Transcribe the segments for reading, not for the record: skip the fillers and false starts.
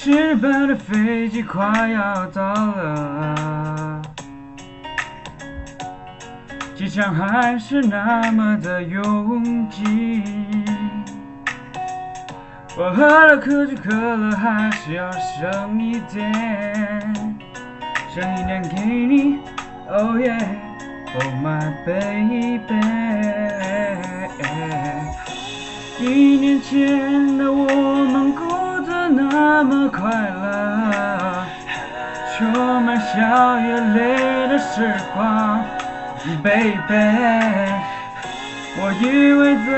10班的飞机快要到了，机场还是那么的拥挤。我喝了可口可乐，还是要剩一点给你。Oh yeah, oh my baby。1年前的我们过得那么快乐，充满笑与泪的时光 ，baby。我以为走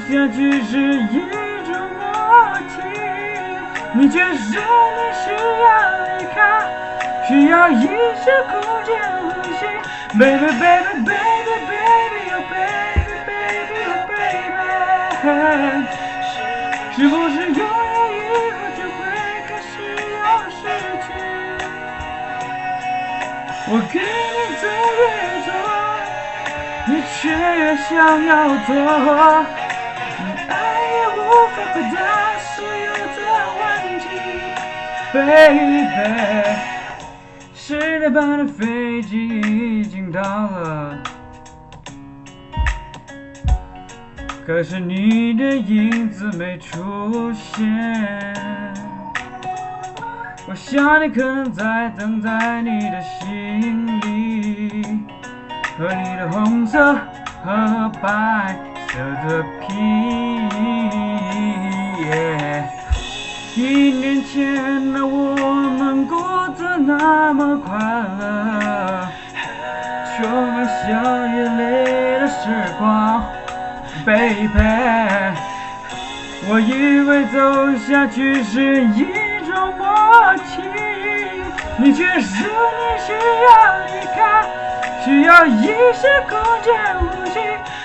下去是一种默契，你却说你需要离开，需要一些空间呼吸。Baby baby baby baby oh baby baby oh baby。是不是拥有以后就会开始要失去？我给你的越多，你却越想要多，你爱也无法回答所有的问题 ，baby。10班的飞机已经到了。可是你的影子没出现，我想你可能在等待你的行李和你的红色和白色的皮。1年前的我们过得那么快乐，充满笑与泪的时光。Baby， 我以为走下去是一种默契，你却说你需要离开，需要一些空间呼吸。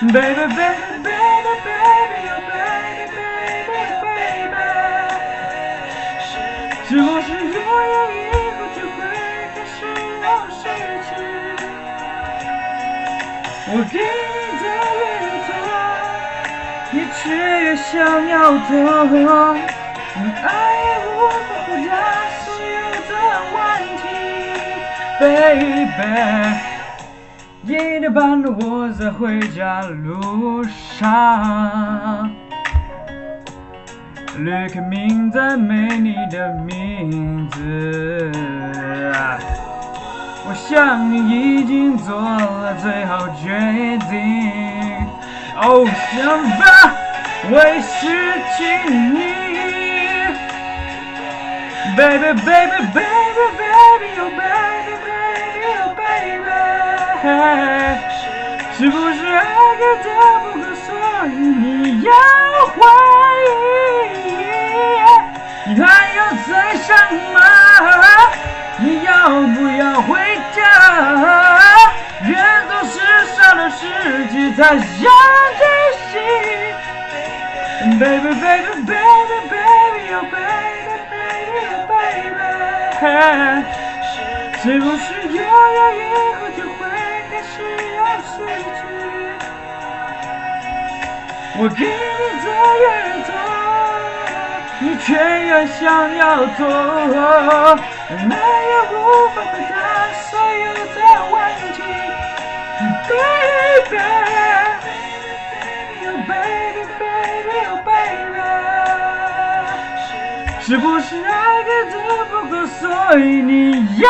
Baby baby baby baby oh baby baby baby。是不是拥有以后就会开始要失去？我给你的越多，你却越想要多，你爱也无法回答所有的问题 ，baby。1点半的我在回家路上，旅客名单没你的名字，我想你已经做了最好决定。哦，想法会失去你 ，baby baby baby baby oh baby baby oh baby。是不是爱给的不够，所以你要怀疑？你还要再想吗？你要不要回家？越走世上的事情才想珍惜。Baby baby baby baby oh baby baby oh baby。是不是拥有以后就会开始要失去？我给你的越多，你却越想要多，那也无法回答所有的问题 ，baby oh baby baby oh baby。是不是爱给的不够，所以你要？